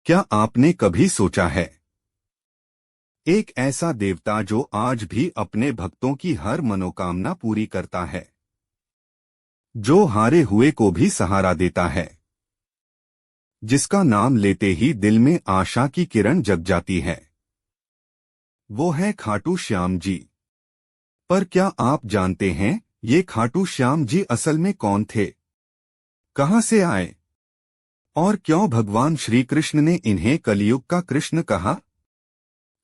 क्या आपने कभी सोचा है, एक ऐसा देवता जो आज भी अपने भक्तों की हर मनोकामना पूरी करता है, जो हारे हुए को भी सहारा देता है, जिसका नाम लेते ही दिल में आशा की किरण जग जाती है, वो है खाटू श्याम जी। पर क्या आप जानते हैं, ये खाटू श्याम जी असल में कौन थे, कहां से आए और क्यों भगवान श्री कृष्ण ने इन्हें कलयुग का कृष्ण कहा?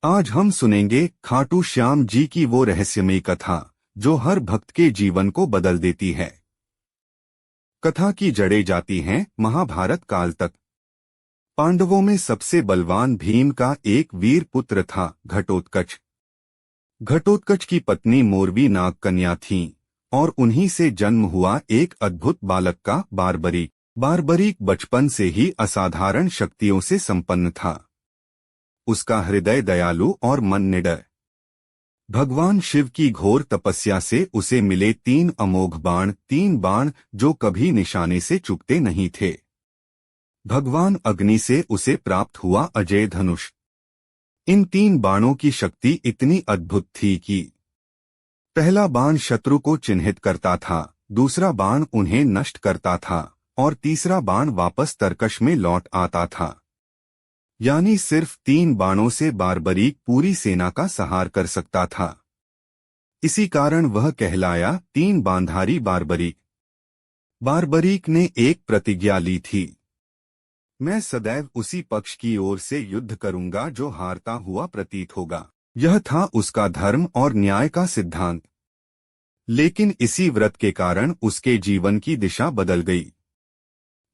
आज हम सुनेंगे खाटू श्याम जी की वो रहस्यमयी कथा जो हर भक्त के जीवन को बदल देती है। कथा की जड़ें जाती हैं महाभारत काल तक। पांडवों में सबसे बलवान भीम का एक वीर पुत्र था, घटोत्कच। घटोत्कच की पत्नी मोरवी नाग कन्या थीं और उन्हीं से जन्म हुआ एक अद्भुत बालक का बारबरीक। बारबरीक बचपन से ही असाधारण शक्तियों से संपन्न था। उसका हृदय दयालु और मन निडर। भगवान शिव की घोर तपस्या से उसे मिले 3 अमोघ बाण, 3 बाण जो कभी निशाने से चूकते नहीं थे। भगवान अग्नि से उसे प्राप्त हुआ अजय धनुष। इन 3 बाणों की शक्ति इतनी अद्भुत थी कि पहला बाण शत्रु को चिन्हित करता था, दूसरा बाण उन्हें नष्ट करता था और तीसरा बाण वापस तरकश में लौट आता था। यानी सिर्फ 3 बाणों से बारबरीक पूरी सेना का संहार कर सकता था। इसी कारण वह कहलाया 3 बांधारी बारबरीक। बारबरीक ने एक प्रतिज्ञा ली थी, मैं सदैव उसी पक्ष की ओर से युद्ध करूंगा जो हारता हुआ प्रतीत होगा। यह था उसका धर्म और न्याय का सिद्धांत। लेकिन इसी व्रत के कारण उसके जीवन की दिशा बदल गई।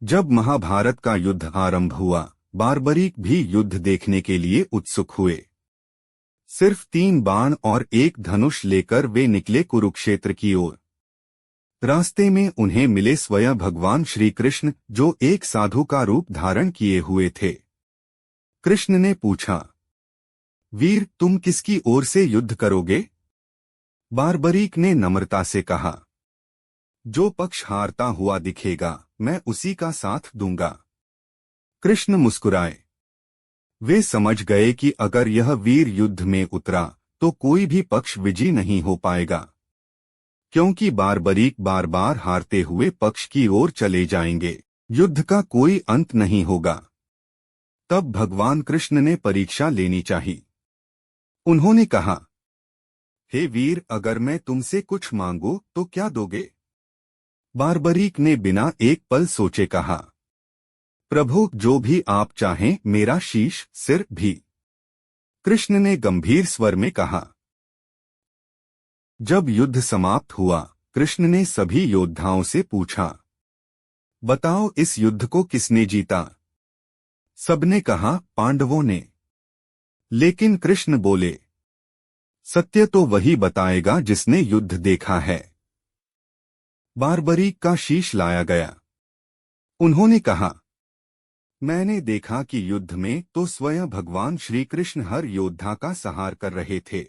जब महाभारत का युद्ध आरंभ हुआ, बारबरीक भी युद्ध देखने के लिए उत्सुक हुए। सिर्फ 3 बाण और एक धनुष लेकर वे निकले कुरुक्षेत्र की ओर। रास्ते में उन्हें मिले स्वयं भगवान श्री कृष्ण, जो एक साधु का रूप धारण किए हुए थे। कृष्ण ने पूछा, वीर तुम किसकी ओर से युद्ध करोगे? बारबरीक ने नम्रता से कहा, जो पक्ष हारता हुआ दिखेगा मैं उसी का साथ दूंगा। कृष्ण मुस्कुराए। वे समझ गए कि अगर यह वीर युद्ध में उतरा तो कोई भी पक्ष विजयी नहीं हो पाएगा, क्योंकि बारबरीक बार बार हारते हुए पक्ष की ओर चले जाएंगे। युद्ध का कोई अंत नहीं होगा। तब भगवान कृष्ण ने परीक्षा लेनी चाहिए। उन्होंने कहा, हे वीर, अगर मैं तुमसे कुछ मांगू तो क्या दोगे? बारबरीक ने बिना एक पल सोचे कहा, प्रभु जो भी आप चाहें, मेरा शीश सिर भी। कृष्ण ने गंभीर स्वर में कहा। जब युद्ध समाप्त हुआ, कृष्ण ने सभी योद्धाओं से पूछा, बताओ इस युद्ध को किसने जीता? सबने कहा, पांडवों ने। लेकिन कृष्ण बोले, सत्य तो वही बताएगा जिसने युद्ध देखा है। बारबरीक का शीश लाया गया। उन्होंने कहा, मैंने देखा कि युद्ध में तो स्वयं भगवान श्री कृष्ण हर योद्धा का संहार कर रहे थे।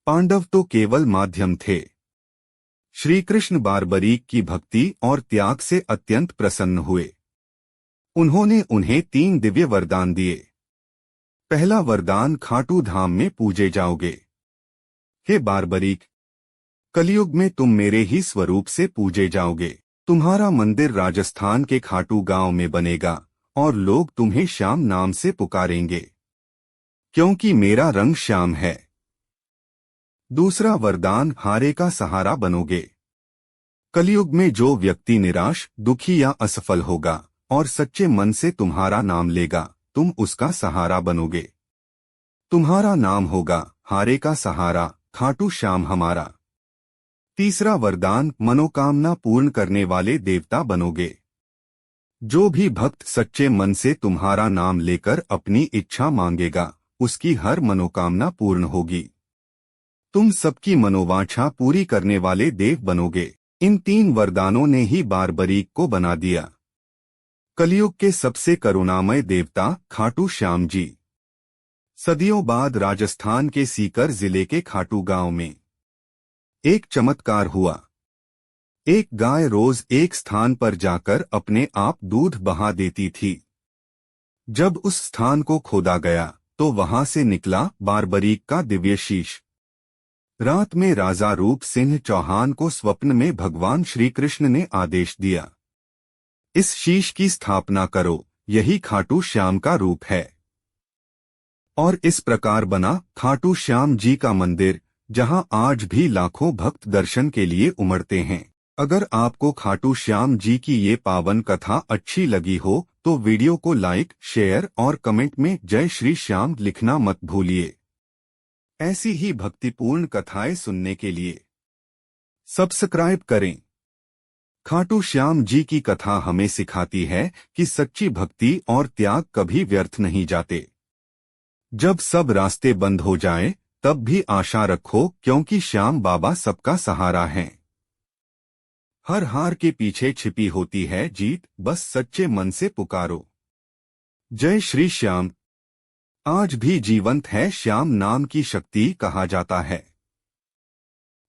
पांडव तो केवल माध्यम थे। श्री कृष्ण बारबरीक की भक्ति और त्याग से अत्यंत प्रसन्न हुए। उन्होंने उन्हें 3 दिव्य वरदान दिए। पहला वरदान, खाटू धाम में पूजे जाओगे। हे बारबरीक, कलयुग में तुम मेरे ही स्वरूप से पूजे जाओगे। तुम्हारा मंदिर राजस्थान के खाटू गांव में बनेगा और लोग तुम्हें श्याम नाम से पुकारेंगे, क्योंकि मेरा रंग श्याम है। दूसरा वरदान, हारे का सहारा बनोगे। कलयुग में जो व्यक्ति निराश, दुखी या असफल होगा और सच्चे मन से तुम्हारा नाम लेगा, तुम उसका सहारा बनोगे। तुम्हारा नाम होगा हारे का सहारा, खाटू श्याम हमारा। तीसरा वरदान, मनोकामना पूर्ण करने वाले देवता बनोगे। जो भी भक्त सच्चे मन से तुम्हारा नाम लेकर अपनी इच्छा मांगेगा, उसकी हर मनोकामना पूर्ण होगी। तुम सबकी मनोवांछा पूरी करने वाले देव बनोगे। इन 3 वरदानों ने ही बारबरीक को बना दिया कलयुग के सबसे करुणामय देवता, खाटू श्याम जी। सदियों बाद राजस्थान के सीकर जिले के खाटू गांव में एक चमत्कार हुआ। एक गाय रोज एक स्थान पर जाकर अपने आप दूध बहा देती थी। जब उस स्थान को खोदा गया तो वहां से निकला बारबरीक का दिव्य शीश। रात में राजा रूप सिंह चौहान को स्वप्न में भगवान श्री कृष्ण ने आदेश दिया, इस शीश की स्थापना करो, यही खाटू श्याम का रूप है। और इस प्रकार बना खाटू श्याम जी का मंदिर, जहां आज भी लाखों भक्त दर्शन के लिए उमड़ते हैं। अगर आपको खाटू श्याम जी की ये पावन कथा अच्छी लगी हो तो वीडियो को लाइक, शेयर और कमेंट में जय श्री श्याम लिखना मत भूलिए। ऐसी ही भक्तिपूर्ण कथाएं सुनने के लिए सब्सक्राइब करें। खाटू श्याम जी की कथा हमें सिखाती है कि सच्ची भक्ति और त्याग कभी व्यर्थ नहीं जाते। जब सब रास्ते बंद हो जाएं, तब भी आशा रखो, क्योंकि श्याम बाबा सबका सहारा हैं। हर हार के पीछे छिपी होती है जीत, बस सच्चे मन से पुकारो। जय श्री श्याम। आज भी जीवंत है श्याम नाम की शक्ति, कहा जाता है।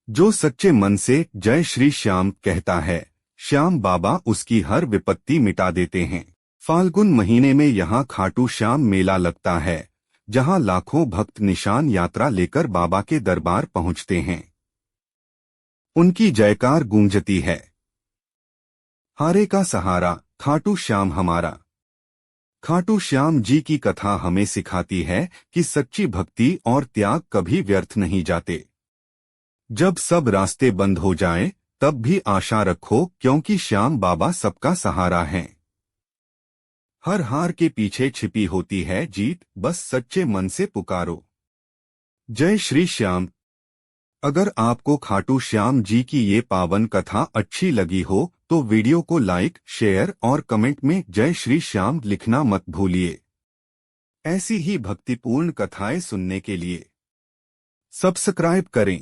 जो सच्चे मन से जय श्री श्याम कहता है, श्याम बाबा उसकी हर विपत्ति मिटा देते हैं। फाल्गुन महीने में यहाँ खाटू श्याम मेला लगता है, जहाँ लाखों भक्त निशान यात्रा लेकर बाबा के दरबार पहुँचते हैं। उनकी जयकार गूंजती है, हारे का सहारा खाटू श्याम हमारा। खाटू श्याम जी की कथा हमें सिखाती है कि सच्ची भक्ति और त्याग कभी व्यर्थ नहीं जाते। जब सब रास्ते बंद हो जाएं, तब भी आशा रखो, क्योंकि श्याम बाबा सबका सहारा हैं। हर हार के पीछे छिपी होती है जीत, बस सच्चे मन से पुकारो। जय श्री श्याम। अगर आपको खाटू श्याम जी की ये पावन कथा अच्छी लगी हो तो वीडियो को लाइक, शेयर और कमेंट में जय श्री श्याम लिखना मत भूलिए। ऐसी ही भक्तिपूर्ण कथाएं सुनने के लिए सब्सक्राइब करें।